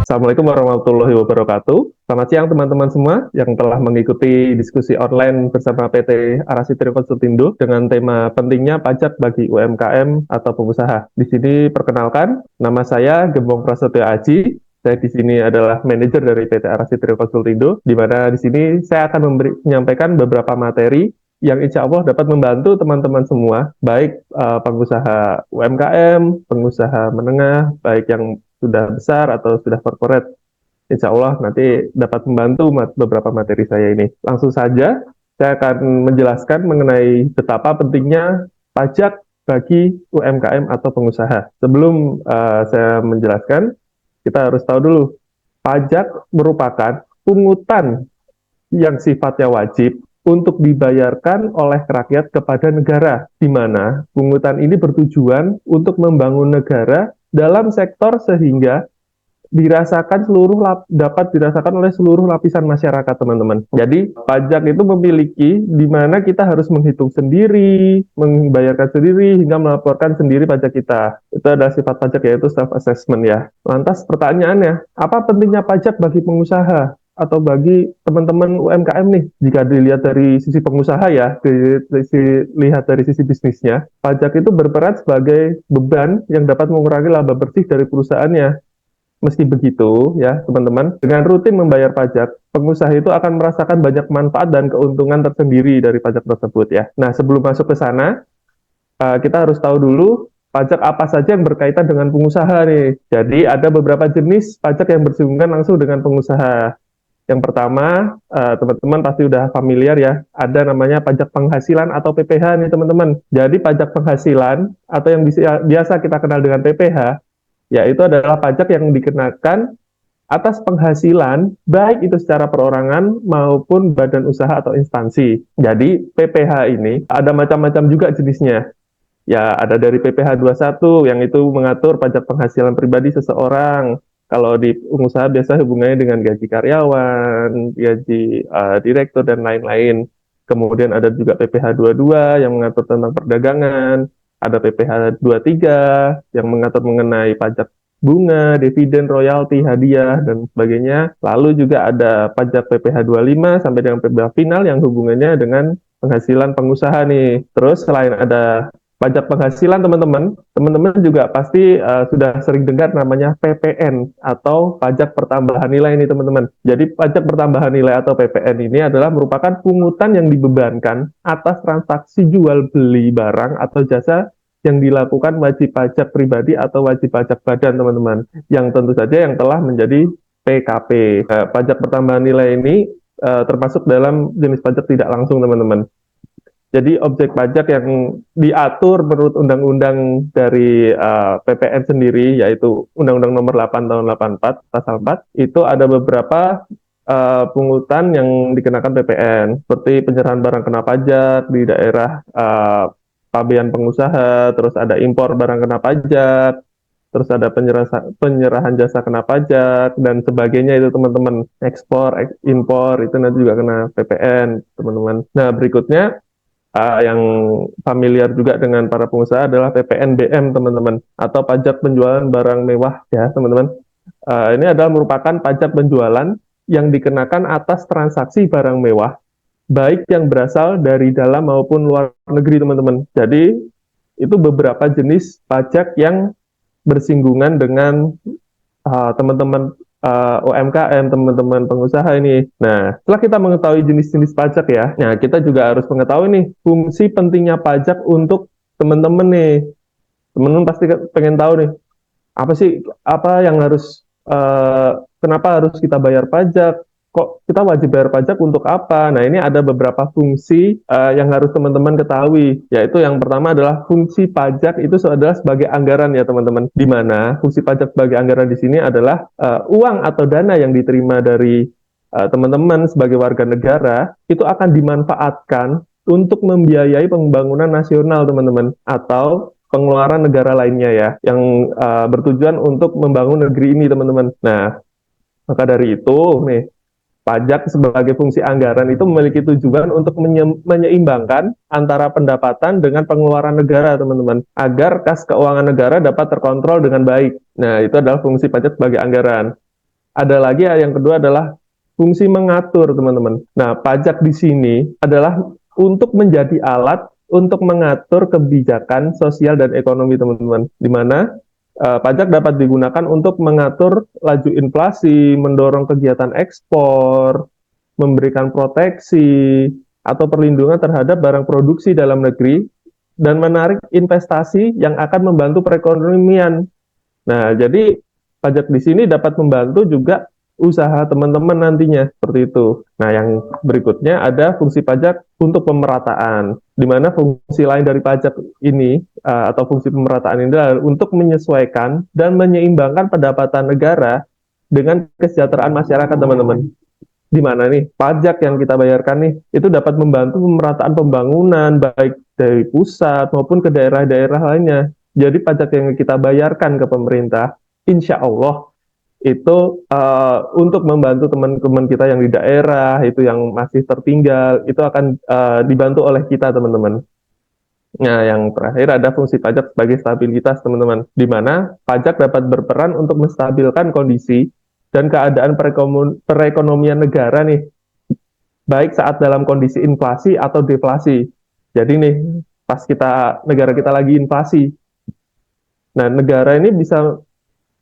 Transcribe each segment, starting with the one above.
Assalamualaikum warahmatullahi wabarakatuh. Selamat siang teman-teman semua yang telah mengikuti diskusi online bersama PT Arasitri Konsultindo dengan tema pentingnya pajak bagi UMKM atau pengusaha. Di sini perkenalkan, nama saya Gembong Prasetyo Aji. Saya di sini adalah manajer dari PT Arasitri Konsultindo, di mana di sini saya akan menyampaikan beberapa materi yang insya Allah dapat membantu teman-teman semua, baik pengusaha UMKM, pengusaha menengah, baik yang sudah besar atau sudah corporate. Insya Allah nanti dapat membantu beberapa materi saya ini. Langsung saja, saya akan menjelaskan mengenai betapa pentingnya pajak bagi UMKM atau pengusaha. Sebelum saya menjelaskan, kita harus tahu dulu, pajak merupakan pungutan yang sifatnya wajib untuk dibayarkan oleh rakyat kepada negara, di mana pungutan ini bertujuan untuk membangun negara dalam sektor sehingga dapat dirasakan oleh seluruh lapisan masyarakat, teman-teman. Jadi pajak itu memiliki di mana kita harus menghitung sendiri, membayarkan sendiri hingga melaporkan sendiri pajak kita. Itu adalah sifat pajak, yaitu self assessment ya. Lantas pertanyaannya, apa pentingnya pajak bagi pengusaha atau bagi teman-teman UMKM nih? Jika dilihat dari sisi pengusaha ya, dilihat dari sisi bisnisnya, pajak itu berperan sebagai beban yang dapat mengurangi laba bersih dari perusahaannya. Meski begitu, ya teman-teman, dengan rutin membayar pajak, pengusaha itu akan merasakan banyak manfaat dan keuntungan tersendiri dari pajak tersebut ya. Nah, sebelum masuk ke sana, kita harus tahu dulu pajak apa saja yang berkaitan dengan pengusaha nih. Jadi ada beberapa jenis pajak yang bersinggungan langsung dengan pengusaha. Yang pertama, teman-teman pasti udah familiar ya, ada namanya pajak penghasilan atau PPh nih teman-teman. Jadi pajak penghasilan atau yang biasa kita kenal dengan PPh, yaitu adalah pajak yang dikenakan atas penghasilan, baik itu secara perorangan maupun badan usaha atau instansi. Jadi PPh ini ada macam-macam juga jenisnya. Ya, ada dari PPh 21 yang itu mengatur pajak penghasilan pribadi seseorang. Kalau di pengusaha biasa hubungannya dengan gaji karyawan, gaji direktur, dan lain-lain. Kemudian ada juga PPh 22 yang mengatur tentang perdagangan, ada PPh 23 yang mengatur mengenai pajak bunga, dividen, royalti, hadiah, dan sebagainya. Lalu juga ada pajak PPh 25 sampai dengan PPh final yang hubungannya dengan penghasilan pengusaha nih. Terus selain ada pajak penghasilan, teman-teman juga pasti sudah sering dengar namanya PPN atau pajak pertambahan nilai ini, teman-teman. Jadi pajak pertambahan nilai atau PPN ini adalah merupakan pungutan yang dibebankan atas transaksi jual beli barang atau jasa yang dilakukan wajib pajak pribadi atau wajib pajak badan, teman-teman, yang tentu saja yang telah menjadi PKP. Pajak pertambahan nilai ini termasuk dalam jenis pajak tidak langsung, teman-teman. Jadi objek pajak yang diatur menurut undang-undang dari PPN sendiri, yaitu Undang-Undang Nomor 8 Tahun 84, Pasal 4, itu ada beberapa pungutan yang dikenakan PPN, seperti penyerahan barang kena pajak di daerah pabean pengusaha, terus ada impor barang kena pajak, terus ada penyerahan jasa kena pajak, dan sebagainya itu, teman-teman. Ekspor, impor, itu nanti juga kena PPN, teman-teman. Nah, berikutnya, yang familiar juga dengan para pengusaha adalah PPNBM, teman-teman, atau pajak penjualan barang mewah ya, teman-teman. Ini adalah merupakan pajak penjualan yang dikenakan atas transaksi barang mewah, baik yang berasal dari dalam maupun luar negeri, teman-teman. Jadi itu beberapa jenis pajak yang bersinggungan dengan teman-teman UMKM, teman-teman pengusaha ini. Nah, setelah kita mengetahui jenis-jenis pajak ya, nah kita juga harus mengetahui nih fungsi pentingnya pajak untuk teman-teman nih. Teman-teman pasti pengen tahu nih, apa yang harus kenapa harus kita bayar pajak? Kok kita wajib bayar pajak untuk apa? Nah, ini ada beberapa fungsi yang harus teman-teman ketahui. Yaitu yang pertama adalah fungsi pajak itu adalah sebagai anggaran ya, teman-teman. Di mana fungsi pajak sebagai anggaran di sini adalah uang atau dana yang diterima dari teman-teman sebagai warga negara itu akan dimanfaatkan untuk membiayai pembangunan nasional, teman-teman, atau pengeluaran negara lainnya ya, yang bertujuan untuk membangun negeri ini, teman-teman. Nah, maka dari itu nih, pajak sebagai fungsi anggaran itu memiliki tujuan untuk menyeimbangkan antara pendapatan dengan pengeluaran negara, teman-teman, agar kas keuangan negara dapat terkontrol dengan baik. Nah, itu adalah fungsi pajak sebagai anggaran. Ada lagi yang kedua adalah fungsi mengatur, teman-teman. Nah, pajak di sini adalah untuk menjadi alat untuk mengatur kebijakan sosial dan ekonomi, teman-teman. Di mana pajak dapat digunakan untuk mengatur laju inflasi, mendorong kegiatan ekspor, memberikan proteksi atau perlindungan terhadap barang produksi dalam negeri, dan menarik investasi yang akan membantu perekonomian. Nah, jadi pajak di sini dapat membantu juga usaha teman-teman nantinya seperti itu. Nah, yang berikutnya ada fungsi pajak untuk pemerataan, di mana fungsi lain dari pajak ini atau fungsi pemerataan ini adalah untuk menyesuaikan dan menyeimbangkan pendapatan negara dengan kesejahteraan masyarakat, teman-teman. Di mana nih pajak yang kita bayarkan nih itu dapat membantu pemerataan pembangunan baik dari pusat maupun ke daerah-daerah lainnya. Jadi pajak yang kita bayarkan ke pemerintah, insya Allah itu untuk membantu teman-teman kita yang di daerah itu yang masih tertinggal itu akan dibantu oleh kita, teman-teman. Nah, yang terakhir ada fungsi pajak sebagai stabilitas, teman-teman, di mana pajak dapat berperan untuk menstabilkan kondisi dan keadaan perekonomian negara nih, baik saat dalam kondisi inflasi atau deflasi. Jadi nih, pas negara kita lagi inflasi, nah negara ini bisa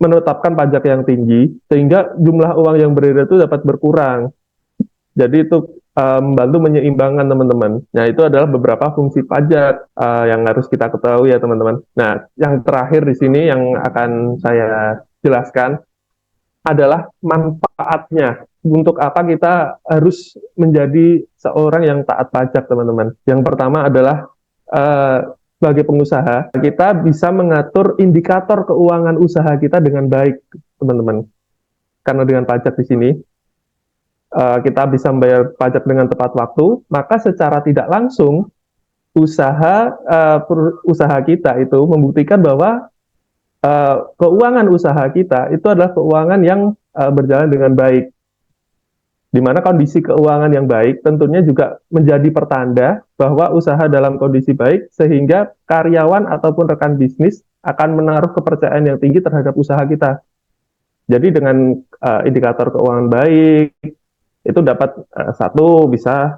menetapkan pajak yang tinggi sehingga jumlah uang yang beredar itu dapat berkurang. Jadi itu membantu menyeimbangkan, teman-teman. Nah, itu adalah beberapa fungsi pajak yang harus kita ketahui ya, teman-teman. Nah, yang terakhir di sini yang akan saya jelaskan adalah manfaatnya. Untuk apa kita harus menjadi seorang yang taat pajak, teman-teman? Yang pertama adalah sebagai pengusaha, kita bisa mengatur indikator keuangan usaha kita dengan baik, teman-teman. Karena dengan pajak di sini, kita bisa membayar pajak dengan tepat waktu, maka secara tidak langsung usaha kita itu membuktikan bahwa keuangan usaha kita itu adalah keuangan yang berjalan dengan baik. Di mana kondisi keuangan yang baik tentunya juga menjadi pertanda bahwa usaha dalam kondisi baik sehingga karyawan ataupun rekan bisnis akan menaruh kepercayaan yang tinggi terhadap usaha kita. Jadi dengan indikator keuangan baik itu dapat satu bisa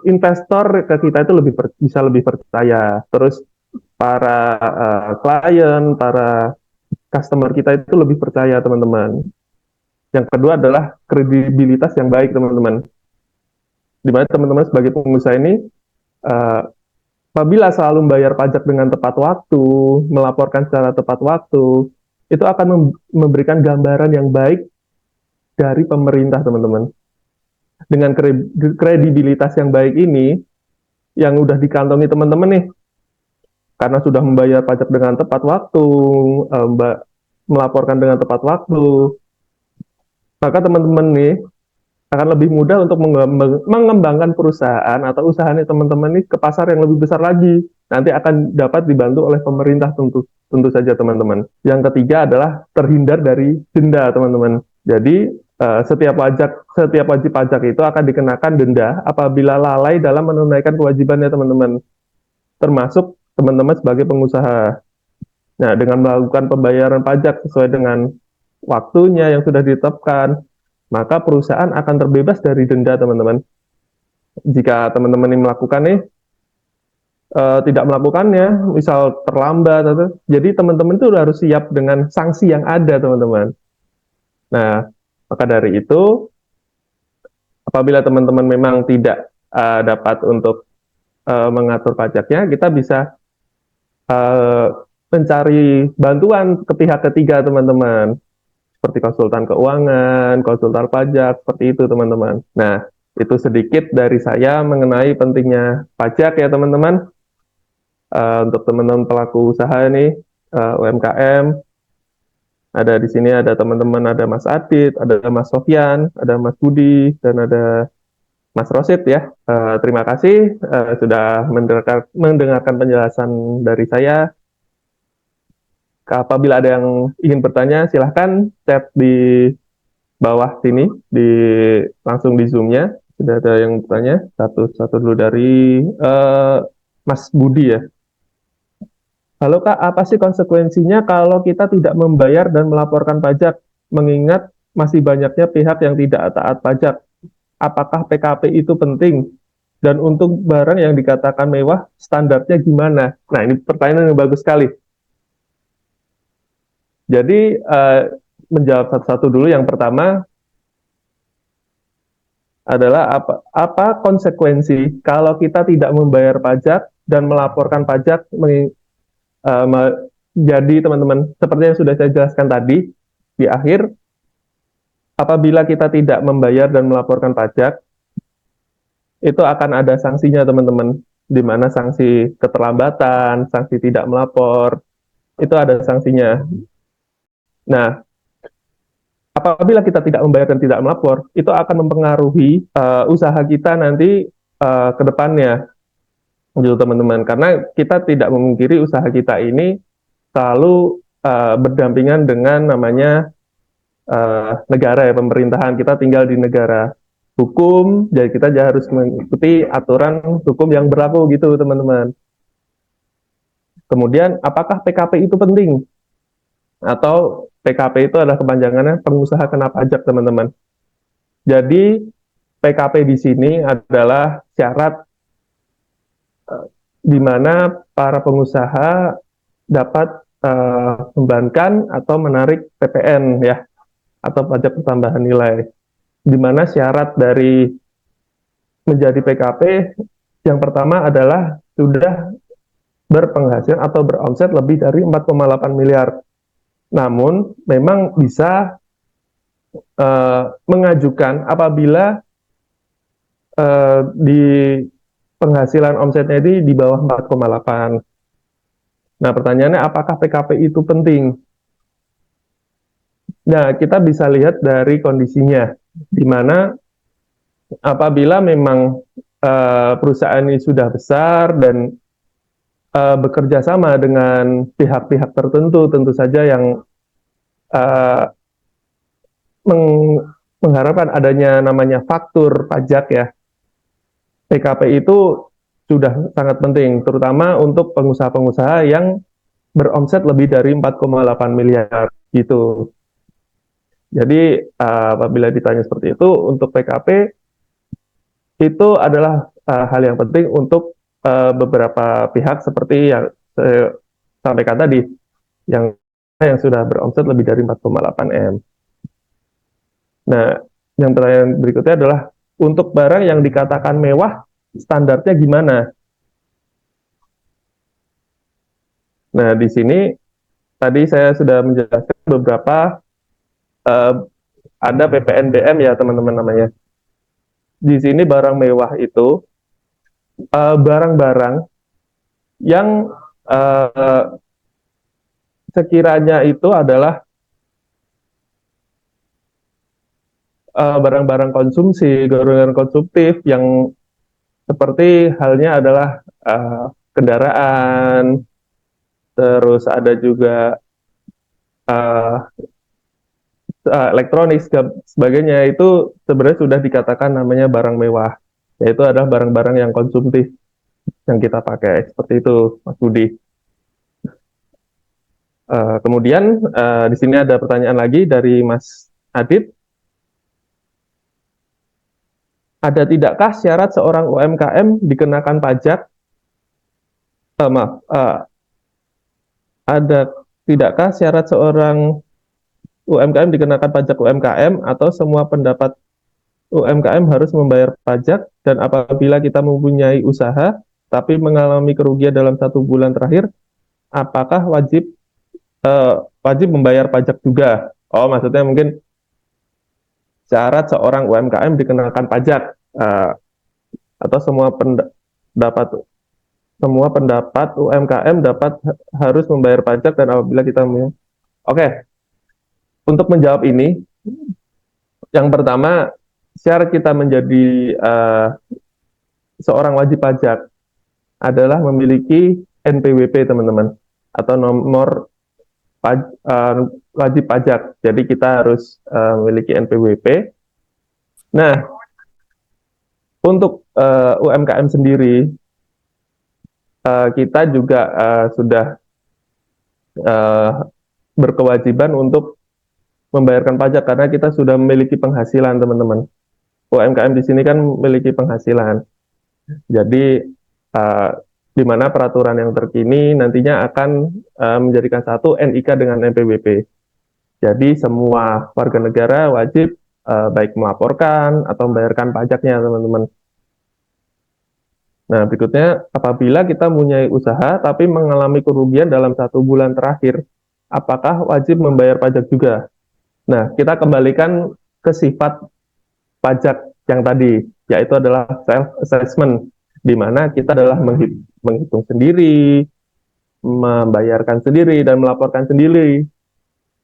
investor ke kita itu bisa lebih percaya. Terus para klien, para customer kita itu lebih percaya, teman-teman. Yang kedua adalah kredibilitas yang baik, teman-teman. Di mana teman-teman sebagai pengusaha ini, apabila selalu membayar pajak dengan tepat waktu, melaporkan secara tepat waktu, itu akan memberikan gambaran yang baik dari pemerintah, teman-teman. Dengan kredibilitas yang baik ini, yang udah dikantongi teman-teman nih, karena sudah membayar pajak dengan tepat waktu, melaporkan dengan tepat waktu, maka teman-teman nih akan lebih mudah untuk mengembangkan perusahaan atau usahanya teman-teman ini ke pasar yang lebih besar lagi. Nanti akan dapat dibantu oleh pemerintah tentu saja, teman-teman. Yang ketiga adalah terhindar dari denda, teman-teman. Jadi setiap wajib pajak itu akan dikenakan denda apabila lalai dalam menunaikan kewajibannya, teman-teman. Termasuk teman-teman sebagai pengusaha. Nah, dengan melakukan pembayaran pajak sesuai dengan waktunya yang sudah ditetapkan, maka perusahaan akan terbebas dari denda, teman-teman. Jika teman-teman ini melakukan tidak melakukannya, misal terlambat atau jadi teman-teman itu harus siap dengan sanksi yang ada, teman-teman. Nah, maka dari itu apabila teman-teman memang tidak dapat untuk mengatur pajaknya, kita bisa mencari bantuan ke pihak ketiga, teman-teman. Seperti konsultan keuangan, konsultan pajak, seperti itu, teman-teman. Nah, itu sedikit dari saya mengenai pentingnya pajak ya, teman-teman. Untuk teman-teman pelaku usaha ini, UMKM, ada di sini ada teman-teman, ada Mas Adit, ada Mas Sofyan, ada Mas Budi, dan ada Mas Rosid ya. Terima kasih sudah mendengarkan penjelasan dari saya. Apabila ada yang ingin bertanya, silahkan chat di bawah sini, langsung di Zoom-nya. Sudah ada yang bertanya, satu dulu dari Mas Budi ya. Halo Kak, apa sih konsekuensinya kalau kita tidak membayar dan melaporkan pajak? Mengingat masih banyaknya pihak yang tidak taat pajak. Apakah PKP itu penting? Dan untuk barang yang dikatakan mewah, standarnya gimana? Nah, ini pertanyaan yang bagus sekali. Jadi, menjawab satu-satu dulu. Yang pertama adalah apa konsekuensi kalau kita tidak membayar pajak dan melaporkan pajak. Jadi teman-teman, seperti yang sudah saya jelaskan tadi di akhir, apabila kita tidak membayar dan melaporkan pajak, itu akan ada sanksinya teman-teman, di mana sanksi keterlambatan, sanksi tidak melapor, itu ada sanksinya. Nah, apabila kita tidak membayar dan tidak melapor, itu akan mempengaruhi usaha kita nanti ke depannya, gitu teman-teman. Karena kita tidak memungkiri usaha kita ini selalu berdampingan dengan namanya negara ya, pemerintahan. Kita tinggal di negara hukum, jadi kita harus mengikuti aturan hukum yang berlaku gitu teman-teman. Kemudian apakah PKP itu penting? Atau PKP itu adalah kepanjangannya pengusaha kena pajak teman-teman. Jadi PKP di sini adalah syarat di mana para pengusaha dapat membebankan atau menarik PPN ya, atau pajak pertambahan nilai. Di mana syarat dari menjadi PKP yang pertama adalah sudah berpenghasilan atau beromset lebih dari 4,8 miliar. Namun memang bisa mengajukan apabila di penghasilan omsetnya ini di bawah 4,8. Nah, pertanyaannya apakah PKP itu penting? Nah, kita bisa lihat dari kondisinya, di mana apabila memang perusahaan ini sudah besar dan bekerja sama dengan pihak-pihak tertentu, tentu saja yang uh, mengharapkan adanya namanya faktur pajak ya. PKP itu sudah sangat penting, terutama untuk pengusaha-pengusaha yang beromset lebih dari 4,8 miliar gitu. Jadi apabila ditanya seperti itu, untuk PKP itu adalah hal yang penting untuk beberapa pihak seperti yang saya sampaikan tadi, yang sudah beromset lebih dari 4,8 M. Nah, yang pertanyaan berikutnya adalah untuk barang yang dikatakan mewah, standarnya gimana? Nah, di sini tadi saya sudah menjelaskan beberapa, uh, ada PPNBM ya teman-teman namanya. Di sini barang mewah itu barang-barang yang sekiranya itu adalah barang-barang konsumsi, barang konsumtif yang seperti halnya adalah kendaraan, terus ada juga uh, elektronik sebagainya, itu sebenarnya sudah dikatakan namanya barang mewah, yaitu adalah barang-barang yang konsumtif yang kita pakai, seperti itu Mas Budi. Kemudian di sini ada pertanyaan lagi dari Mas Adit. Ada tidakkah syarat seorang UMKM dikenakan pajak? Maaf, ada tidakkah syarat seorang UMKM dikenakan pajak UMKM atau semua pendapat UMKM harus membayar pajak, dan apabila kita mempunyai usaha tapi mengalami kerugian dalam 1 bulan terakhir, apakah wajib membayar pajak juga? Oh, maksudnya mungkin syarat seorang UMKM dikenakan pajak atau semua pendapat UMKM harus membayar pajak, dan apabila kita Oke, untuk menjawab ini, yang pertama, syarat kita menjadi seorang wajib pajak adalah memiliki NPWP teman-teman, atau nomor wajib pajak. Jadi kita harus memiliki NPWP. Nah, untuk UMKM sendiri, kita juga sudah uh, berkewajiban untuk membayarkan pajak karena kita sudah memiliki penghasilan, teman-teman. UMKM di sini kan memiliki penghasilan. Jadi uh, di mana peraturan yang terkini nantinya akan menjadikan satu NIK dengan NPWP. Jadi semua warga negara wajib baik melaporkan atau membayarkan pajaknya, teman-teman. Nah, berikutnya, apabila kita mempunyai usaha tapi mengalami kerugian dalam 1 bulan terakhir, apakah wajib membayar pajak juga? Nah, kita kembalikan ke sifat pajak yang tadi, yaitu adalah self-assessment, di mana kita adalah menghitung sendiri, membayarkan sendiri, dan melaporkan sendiri.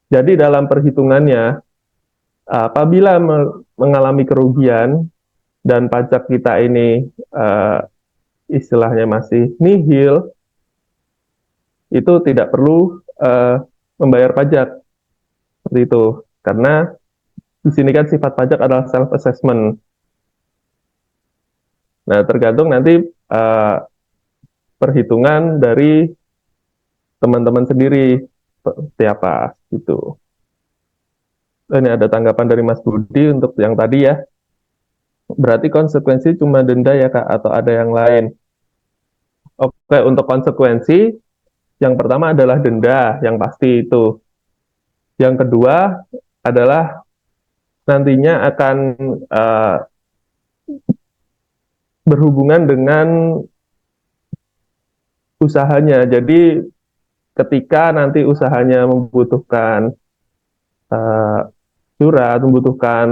Jadi dalam perhitungannya, apabila mengalami kerugian dan pajak kita ini istilahnya masih nihil, itu tidak perlu membayar pajak seperti itu, karena di sini kan sifat pajak adalah self assessment. Nah, tergantung nanti perhitungan dari teman-teman sendiri seperti apa gitu. Ini ada tanggapan dari Mas Budi untuk yang tadi ya. Berarti konsekuensi cuma denda ya Kak, atau ada yang lain? Oke, untuk konsekuensi yang pertama adalah denda, yang pasti itu. Yang kedua adalah nantinya akan berhubungan dengan usahanya. Jadi ketika nanti usahanya membutuhkan surat, membutuhkan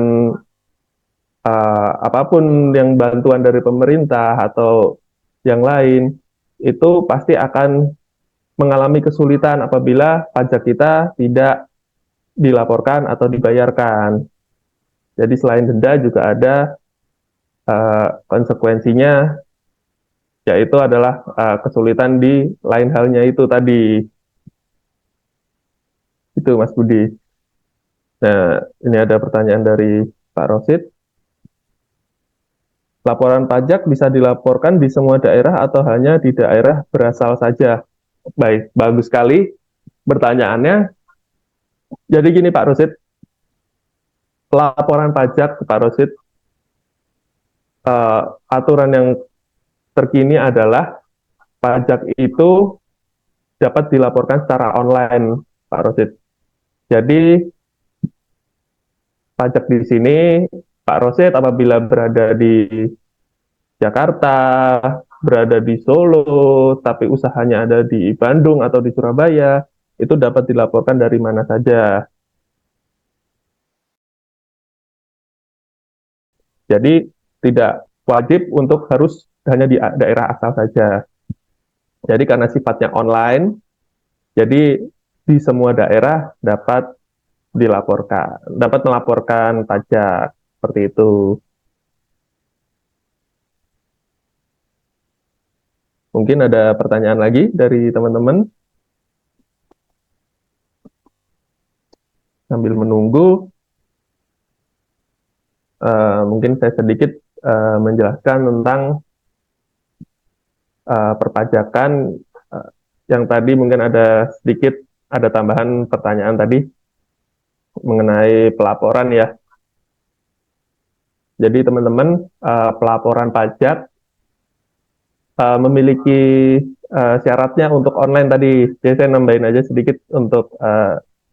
apapun yang bantuan dari pemerintah atau yang lain, itu pasti akan mengalami kesulitan apabila pajak kita tidak dilaporkan atau dibayarkan. Jadi selain denda juga ada konsekuensinya, yaitu adalah kesulitan di lain halnya itu tadi. Itu Mas Budi. Nah, ini ada pertanyaan dari Pak Rosid. Laporan pajak bisa dilaporkan di semua daerah atau hanya di daerah berasal saja? Baik, bagus sekali pertanyaannya. Jadi gini Pak Rosid, laporan pajak Pak Rosid, aturan yang terkini adalah pajak itu dapat dilaporkan secara online, Pak Rosid. Jadi pajak di sini, Pak Rosid apabila berada di Jakarta, berada di Solo, tapi usahanya ada di Bandung atau di Surabaya, itu dapat dilaporkan dari mana saja. Jadi tidak wajib untuk harus hanya di daerah asal saja. Jadi karena sifatnya online, jadi di semua daerah dapat melaporkan pajak seperti itu. Mungkin ada pertanyaan lagi dari teman-teman sambil menunggu. Mungkin saya sedikit menjelaskan tentang perpajakan yang tadi mungkin ada sedikit ada tambahan pertanyaan tadi mengenai pelaporan ya. Jadi teman-teman pelaporan pajak memiliki syaratnya untuk online tadi. Jadi saya nambahin aja sedikit untuk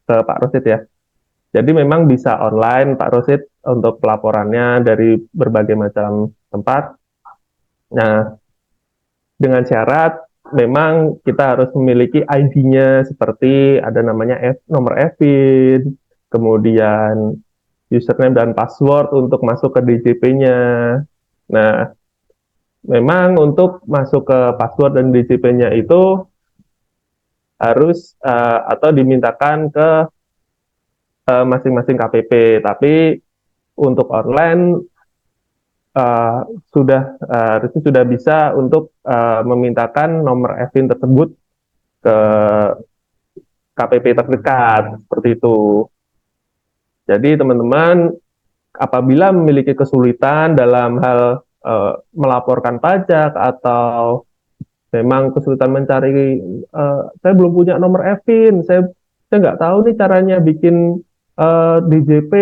ke Pak Rosid ya. Jadi memang bisa online Pak Rosid untuk pelaporannya dari berbagai macam tempat. Nah, dengan syarat memang kita harus memiliki ID-nya seperti ada namanya nomor EVIN, kemudian username dan password untuk masuk ke DJP-nya. Nah, memang untuk masuk ke password dan DJP-nya itu harus atau dimintakan ke masing-masing KPP. Tapi untuk online sudah bisa untuk memintakan nomor EVIN tersebut ke KPP terdekat seperti itu. Jadi teman-teman apabila memiliki kesulitan dalam hal melaporkan pajak atau memang kesulitan mencari, saya belum punya nomor Evin, saya nggak tahu nih caranya bikin DJP.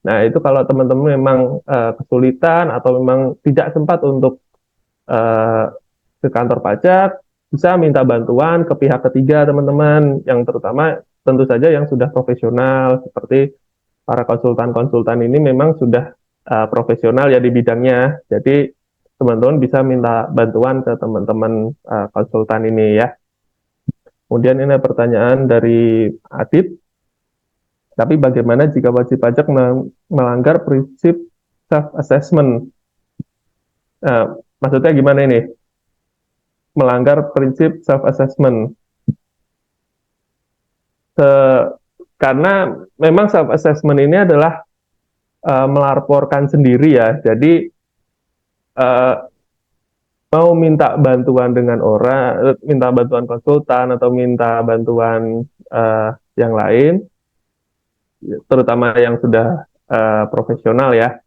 Nah, itu kalau teman-teman memang kesulitan atau memang tidak sempat untuk eh, ke kantor pajak, bisa minta bantuan ke pihak ketiga teman-teman, yang terutama tentu saja yang sudah profesional, seperti para konsultan-konsultan ini memang sudah profesional ya di bidangnya. Jadi teman-teman bisa minta bantuan ke teman-teman konsultan ini ya. Kemudian ini ada pertanyaan dari Adit, tapi bagaimana jika wajib pajak melanggar prinsip self-assessment? Maksudnya gimana ini? Melanggar prinsip self-assessment. Karena memang self-assessment ini adalah melaporkan sendiri ya. Jadi uh, mau minta bantuan dengan orang, minta bantuan konsultan atau minta bantuan yang lain, terutama yang sudah profesional ya,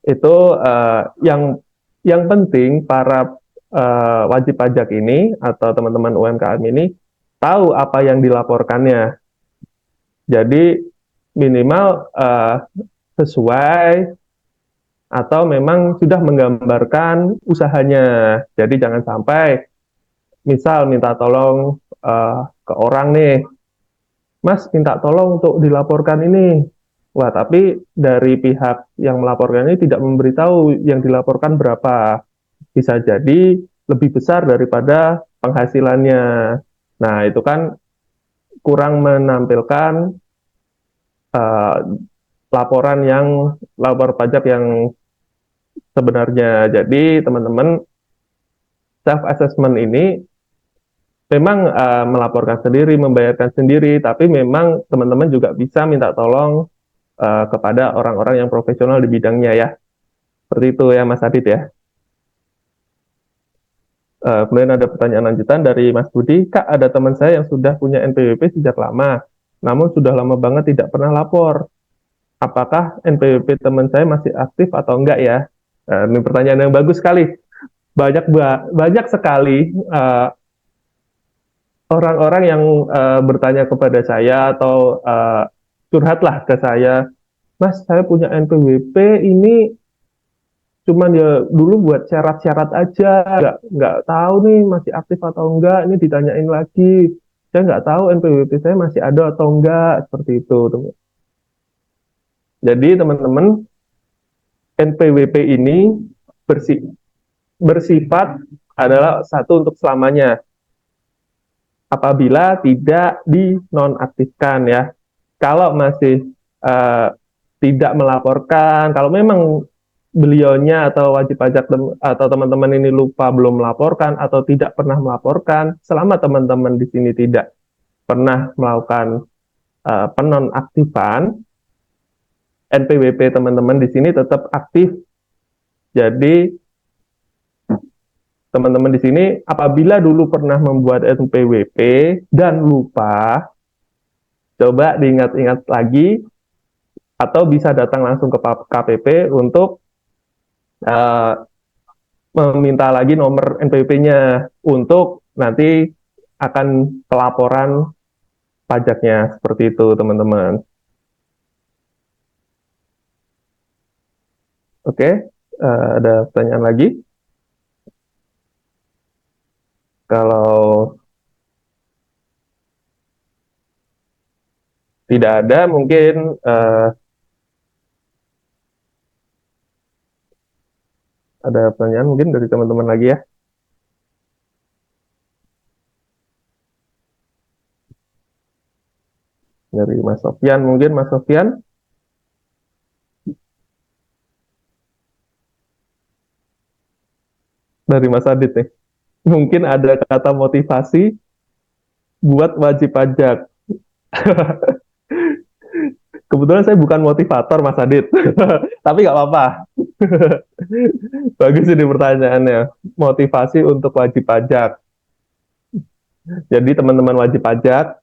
itu yang penting para wajib pajak ini atau teman-teman UMKM ini tahu apa yang dilaporkannya. Jadi minimal sesuai atau memang sudah menggambarkan usahanya. Jadi jangan sampai misal minta tolong ke orang nih, Mas minta tolong untuk dilaporkan ini. Wah, tapi dari pihak yang melaporkan ini tidak memberitahu yang dilaporkan berapa. Bisa jadi lebih besar daripada penghasilannya. Nah, itu kan kurang menampilkan uh, laporan yang lapor pajak yang sebenarnya. Jadi, teman-teman, self assessment ini memang melaporkan sendiri, membayarkan sendiri, tapi memang teman-teman juga bisa minta tolong kepada orang-orang yang profesional di bidangnya ya. Seperti itu ya Mas Adit ya. Kemudian ada pertanyaan lanjutan dari Mas Budi, Kak ada teman saya yang sudah punya NPWP sejak lama, namun sudah lama banget tidak pernah lapor. Apakah NPWP teman saya masih aktif atau enggak ya? Ini pertanyaan yang bagus sekali. Banyak sekali orang-orang yang bertanya kepada saya atau curhatlah ke saya, Mas, saya punya NPWP ini cuman ya dulu buat syarat-syarat aja, nggak tahu nih masih aktif atau enggak, ini ditanyain lagi. Saya nggak tahu NPWP saya masih ada atau enggak, seperti itu. Jadi teman-teman, NPWP ini bersifat adalah satu untuk selamanya apabila tidak dinonaktifkan ya. Kalau masih uh, tidak melaporkan, kalau memang beliaunya atau wajib pajak atau teman-teman ini lupa belum melaporkan atau tidak pernah melaporkan, selama teman-teman di sini tidak pernah melakukan penonaktifan, NPWP teman-teman di sini tetap aktif. Jadi teman-teman di sini apabila dulu pernah membuat NPWP dan lupa, coba diingat-ingat lagi atau bisa datang langsung ke KPP untuk uh, meminta lagi nomor NPWP-nya untuk nanti akan pelaporan pajaknya seperti itu teman-teman. Oke, ada pertanyaan lagi? Kalau tidak ada, mungkin ada pertanyaan mungkin dari teman-teman lagi ya. Dari Mas Sofyan mungkin, Mas Sofyan. Dari Mas Adit nih. Mungkin ada kata motivasi buat wajib pajak. Kebetulan saya bukan motivator Mas Adit, tapi nggak apa-apa. Bagus ini pertanyaannya. Motivasi untuk wajib pajak. Jadi teman-teman wajib pajak,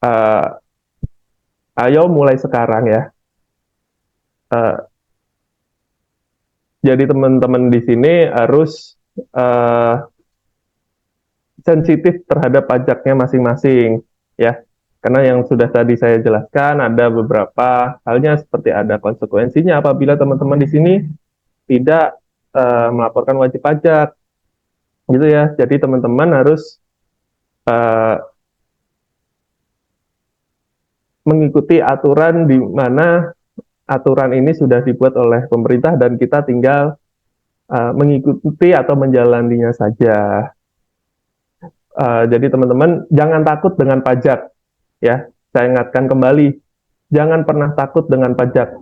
uh, ayo mulai sekarang ya. Uh, jadi teman-teman di sini harus uh, sensitif terhadap pajaknya masing-masing, ya. Karena yang sudah tadi saya jelaskan ada beberapa halnya seperti ada konsekuensinya apabila teman-teman di sini tidak melaporkan wajib pajak, gitu ya. Jadi teman-teman harus uh, mengikuti aturan di mana aturan ini sudah dibuat oleh pemerintah dan kita tinggal mengikuti atau menjalaninya saja. Jadi teman-teman jangan takut dengan pajak, ya. Saya ingatkan kembali, jangan pernah takut dengan pajak.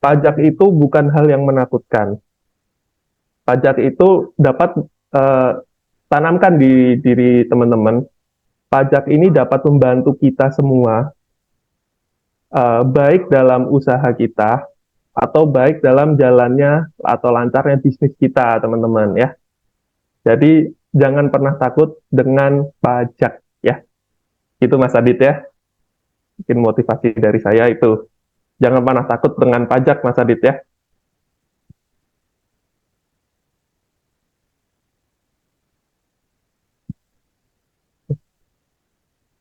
Pajak itu bukan hal yang menakutkan. Pajak itu dapat tanamkan di diri teman-teman. Pajak ini dapat membantu kita semua, baik dalam usaha kita atau baik dalam jalannya atau lancarnya bisnis kita, teman-teman, ya. Jadi jangan pernah takut dengan pajak, ya. Itu Mas Adit, ya. Mungkin motivasi dari saya itu. Jangan pernah takut dengan pajak, Mas Adit, ya.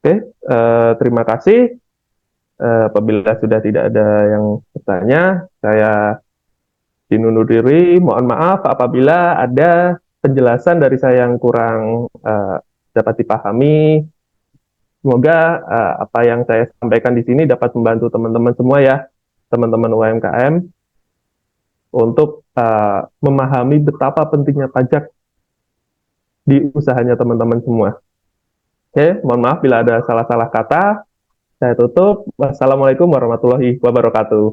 Oke, terima kasih. Apabila sudah tidak ada yang bertanya, saya undur diri. Mohon maaf apabila ada penjelasan dari saya yang kurang dapat dipahami. Semoga apa yang saya sampaikan di sini dapat membantu teman-teman semua, ya, teman-teman UMKM, untuk memahami betapa pentingnya pajak di usahanya teman-teman semua. Oke, mohon maaf bila ada salah-salah kata. Saya tutup. Wassalamualaikum warahmatullahi wabarakatuh.